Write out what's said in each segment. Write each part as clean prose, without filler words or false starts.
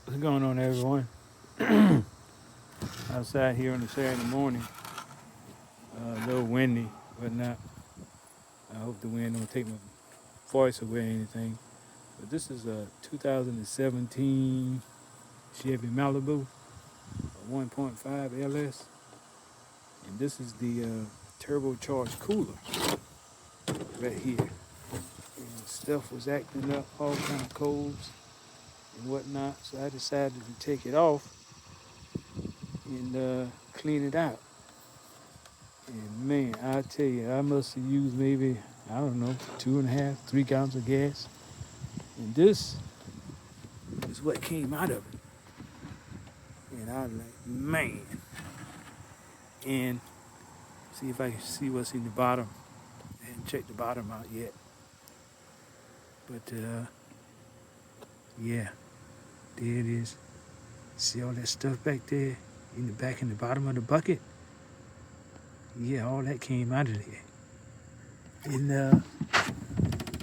What's going on, everyone? Outside here on a Saturday morning, a little windy, but not. I hope the wind don't take my voice away or anything. But this is a 2017 Chevy Malibu, a 1.5 LS, and this is the turbocharged cooler right here. And stuff was acting up, all kind of codes and whatnot, so I decided to take it off and clean it out. And man, I tell you, I must have used maybe, I don't know, 2.5, 3 gallons of gas. And this is what came out of it. And I was like, man. And see if I can see what's in the bottom. I haven't checked the bottom out yet. But yeah, there it is. See all that stuff back there in the bottom of the bucket? Yeah, all that came out of there. And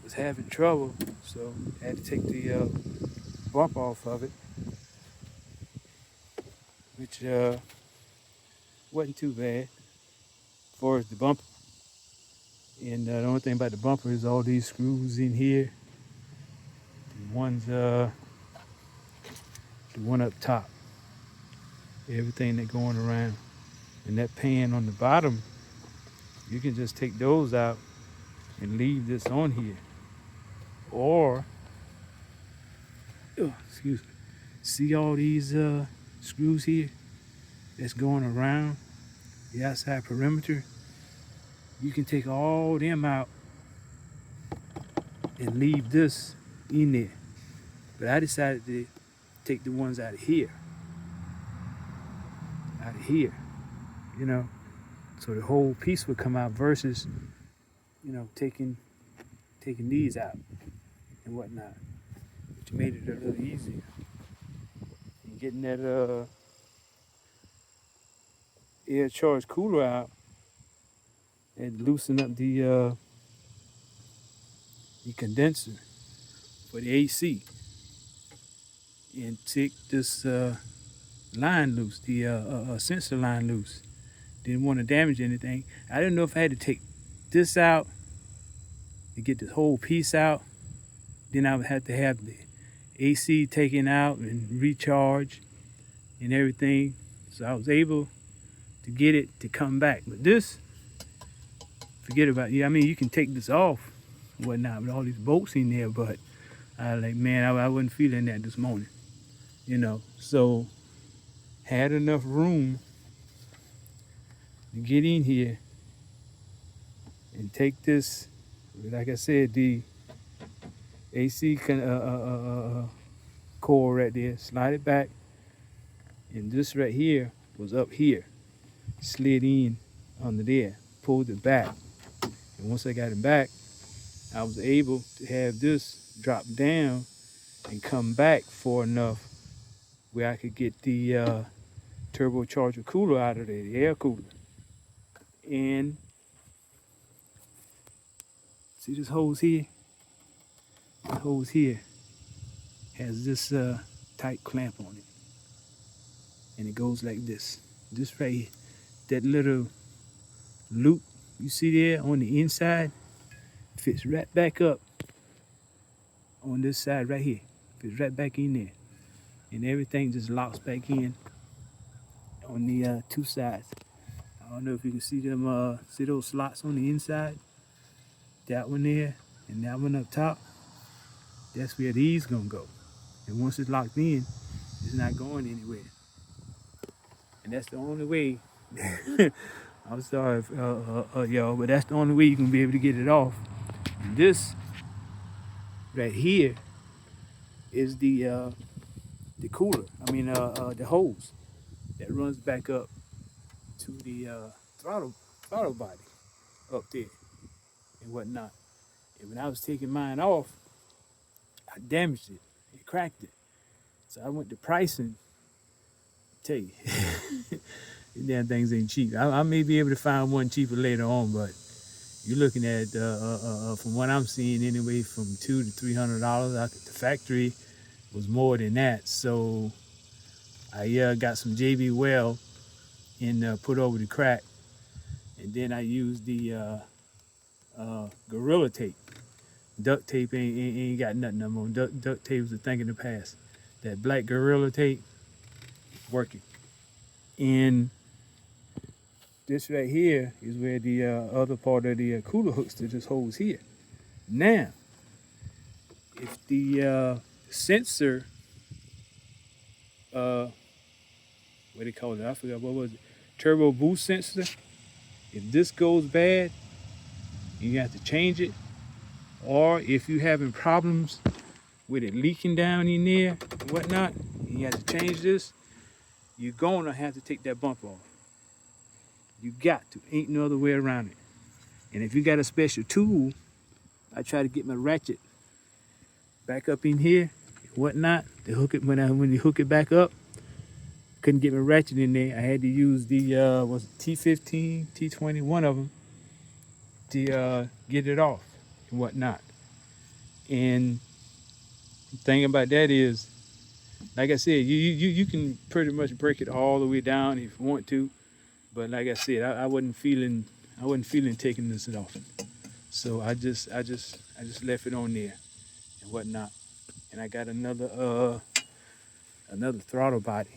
was having trouble, so I had to take the bump off of it, which wasn't too bad as far as the bumper. And the only thing about the bumper is all these screws in here. The one up top, everything that going around. And that pan on the bottom, you can just take those out and leave this on here. Or, excuse me, see all these screws here that's going around the outside perimeter? You can take all them out and leave this in there. But I decided to take the ones out of here, you know, so the whole piece would come out versus, taking these out and whatnot, which made it a little easier. And getting that air charged cooler out and loosen up the condenser for the AC, and take this line loose, the sensor line loose. Didn't want to damage anything. I didn't know if I had to take this out to get this whole piece out. Then I would have to have the AC taken out and recharged and everything. So I was able to get it to come back. But this, forget about it. I mean, you can take this off and whatnot with all these bolts in there, but I was like, man, I wasn't feeling that this morning, So had enough room to get in here and take this, like I said, the AC core right there, slide it back, and this right here was up here, slid in under there, pulled it back, and once I got it back, I was able to have this drop down and come back for enough where I could get the turbocharger cooler out of there, the air cooler. And see this hose here? The hose here has this tight clamp on it. And it goes like this. This right here, that little loop you see there on the inside fits right back up on this side right here. Fits right back in there. And everything just locks back in on the two sides. I don't know if you can see them, see those slots on the inside? That one there and that one up top. That's where these gonna go. And once it's locked in, it's not going anywhere. And that's the only way. I'm sorry, y'all, but that's the only way you can be able to get it off. And this right here is the cooler. I mean, the hose that runs back up to the throttle body up there and whatnot. And when I was taking mine off, I damaged it. It cracked it. So I went to pricing. Tell you, these damn things ain't cheap. I may be able to find one cheaper later on, but you're looking at, from what I'm seeing anyway, from $200 to $300. The factory was more than that. So I got some JB Well and put over the crack, and then I used the Gorilla Tape. Duct tape ain't got nothing no more. Duct tape was a thing in the past. That black Gorilla Tape working. And this right here is where the other part of the cooler hooks to this hose here. Now, if the sensor, what they call it, I forgot, what was it? Turbo boost sensor. If this goes bad, you have to change it. Or if you're having problems with it leaking down in there and whatnot, and you have to change this, you're gonna have to take that bump off. You got to. Ain't no other way around it. And if you got a special tool, I try to get my ratchet back up in here and whatnot to hook it when you hook it back up. Couldn't get my ratchet in there. I had to use the was it T15, T20, one of them to get it off and whatnot. And the thing about that is, like I said, you can pretty much break it all the way down if you want to, but like I said, I wasn't feeling taking this off, so I just left it on there and whatnot. And I got another throttle body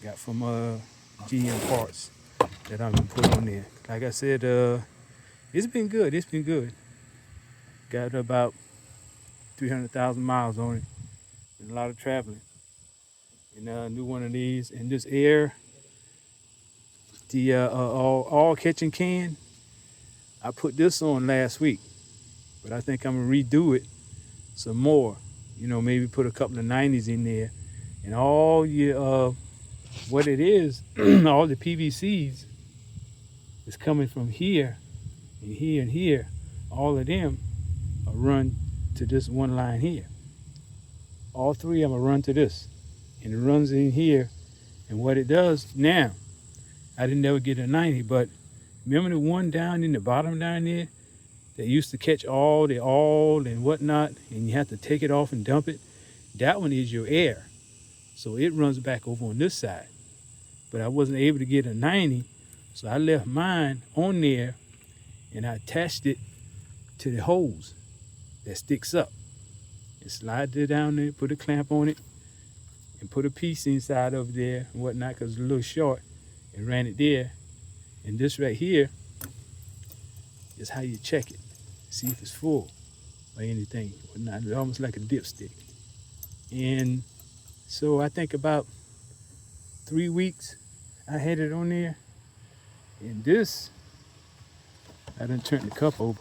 got from GM Parts that I'm gonna put on there. Like I said, it's been good. It's been good. Got about 300,000 miles on it. Been a lot of traveling. And new one of these. And this air, the all catching can, I put this on last week, but I think I'm gonna redo it some more. You know, maybe put a couple of 90s in there, and all your what it is, all the PVCs is coming from here and here and here. All of them are run to this one line here. All three of them are run to this, and it runs in here. And what it does now, I didn't ever get a 90, but remember the one down in the bottom down there that used to catch all the oil and whatnot, and you have to take it off and dump it? That one is your air. So it runs back over on this side. But I wasn't able to get a 90, so I left mine on there and I attached it to the hose that sticks up. And slide it down there, put a clamp on it, and put a piece inside of there and whatnot, because it's a little short, and ran it there. And this right here is how you check it. See if it's full or anything or not. It's almost like a dipstick. And so I think about 3 weeks I had it on there. And this, I done turned the cup over.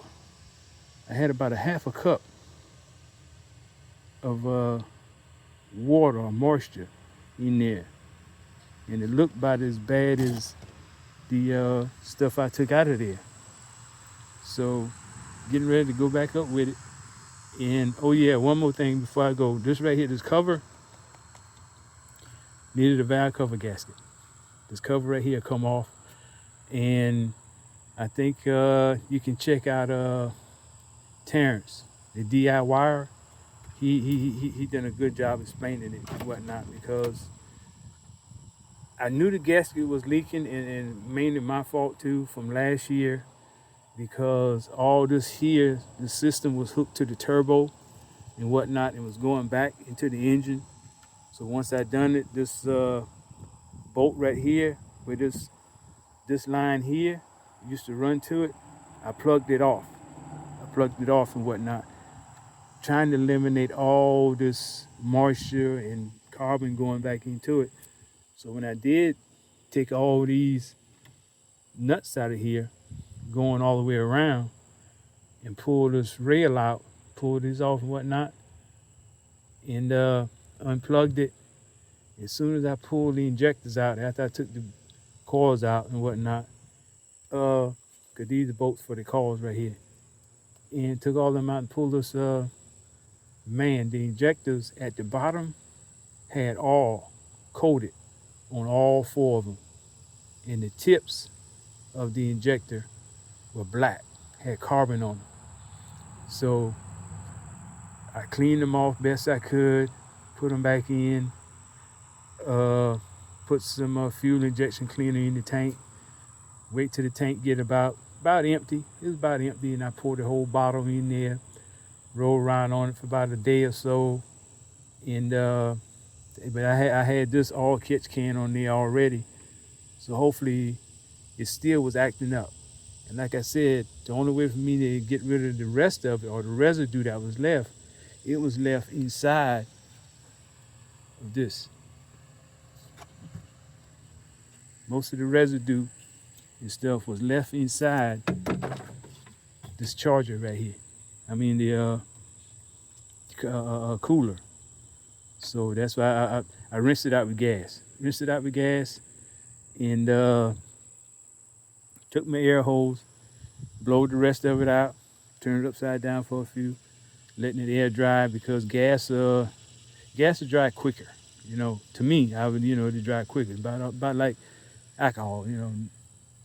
I had about a half a cup of water or moisture in there. And it looked about as bad as the stuff I took out of there. So getting ready to go back up with it. And oh yeah, one more thing before I go. This right here, this cover, needed a valve cover gasket. This cover right here come off. And I think you can check out Terrence, the DIYer. He done a good job explaining it and whatnot, because I knew the gasket was leaking, and mainly my fault too from last year, because all this here, the system was hooked to the turbo and whatnot and was going back into the engine. So once I done it, this bolt right here, where this line here used to run to it, I plugged it off. And whatnot, trying to eliminate all this moisture and carbon going back into it. So when I did take all these nuts out of here, going all the way around, and pull this rail out, pull these off and whatnot, and unplugged it. As soon as I pulled the injectors out, after I took the coils out and whatnot, because these are bolts for the coils right here, and took all them out and pulled this, man, the injectors at the bottom had all coated on all four of them. And the tips of the injector were black, had carbon on them. So I cleaned them off best I could, put them back in, put some fuel injection cleaner in the tank, wait till the tank get about empty. It was about empty, and I poured the whole bottle in there, rolled around on it for about a day or so, and but I had this all catch can on there already, so hopefully it still was acting up. And like I said, the only way for me to get rid of the rest of it, or the residue that was left, it was left inside of this. Most of the residue and stuff was left inside this charger right here. I mean the cooler. So that's why I rinsed it out with gas. And took my air hose, blowed the rest of it out, turned it upside down for a few, letting it air dry, because gas will dry quicker. You know, to me, I would, to dry quicker. About like alcohol,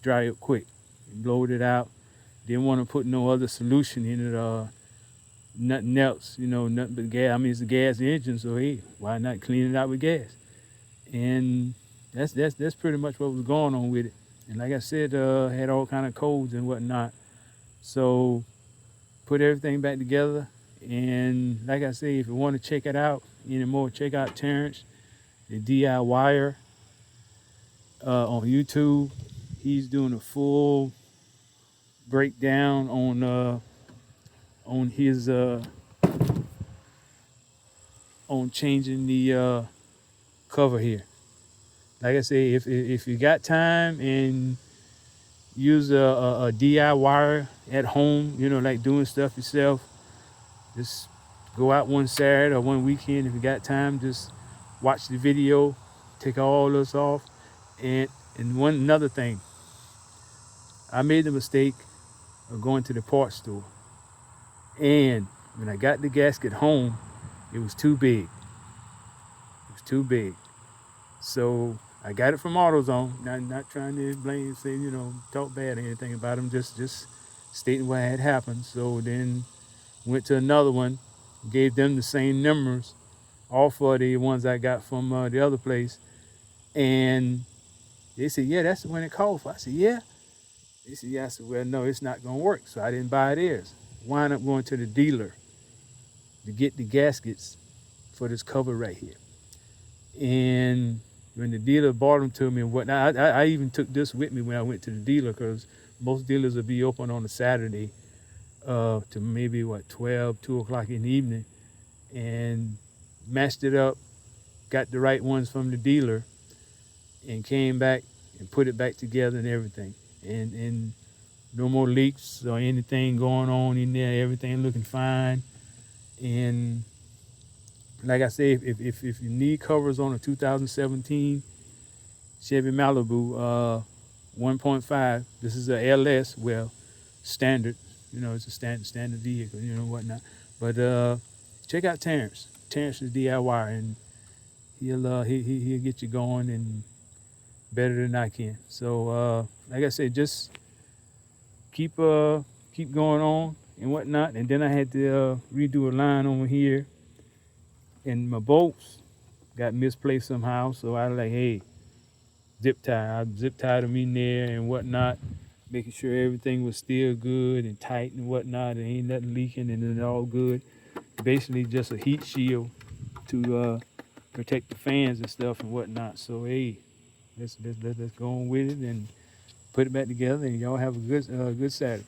dry up quick. And blowed it out. Didn't want to put no other solution in it, nothing else, nothing but gas. I mean, it's a gas engine, so hey, why not clean it out with gas? And that's pretty much what was going on with it. And like I said, had all kind of codes and whatnot. So put everything back together. And like I say, if you want to check it out anymore, check out Terrence, the DIYer, on YouTube. He's doing a full breakdown on his on changing the cover here. Like I say, if you got time and use a DIY at home, like doing stuff yourself, just go out one Saturday or one weekend. If you got time, just watch the video, take all this off. And another thing, I made the mistake of going to the parts store, and when I got the gasket home, it was too big. So I got it from AutoZone. Not trying to blame, say, talk bad or anything about them, just stating what had happened. So then went to another one, gave them the same numbers, all for the ones I got from the other place. And they said, yeah, that's the one it called for. I said, yeah. They said, yeah. I said, well, no, it's not going to work. So I didn't buy theirs. Wound up going to the dealer to get the gaskets for this cover right here. And when the dealer bought them to me and whatnot, I even took this with me when I went to the dealer, because most dealers will be open on a Saturday to maybe 2 o'clock in the evening, and matched it up, got the right ones from the dealer, and came back and put it back together and everything. And no more leaks or anything going on in there, everything looking fine. And like I say, if you need covers on a 2017 Chevy Malibu 1.5, this is a LS, well, standard, it's a standard vehicle, whatnot. But check out Terrence. Terrence is DIY, and he'll get you going and better than I can. So like I said, just keep going on and whatnot. And then I had to redo a line over here, and my bolts got misplaced somehow. So I was like, hey, I zip tied them in there and whatnot, making sure everything was still good and tight and whatnot, and ain't nothing leaking, and it's all good. Basically just a heat shield to protect the fans and stuff and whatnot. So hey, let's go on with it and put it back together, and y'all have a good Saturday.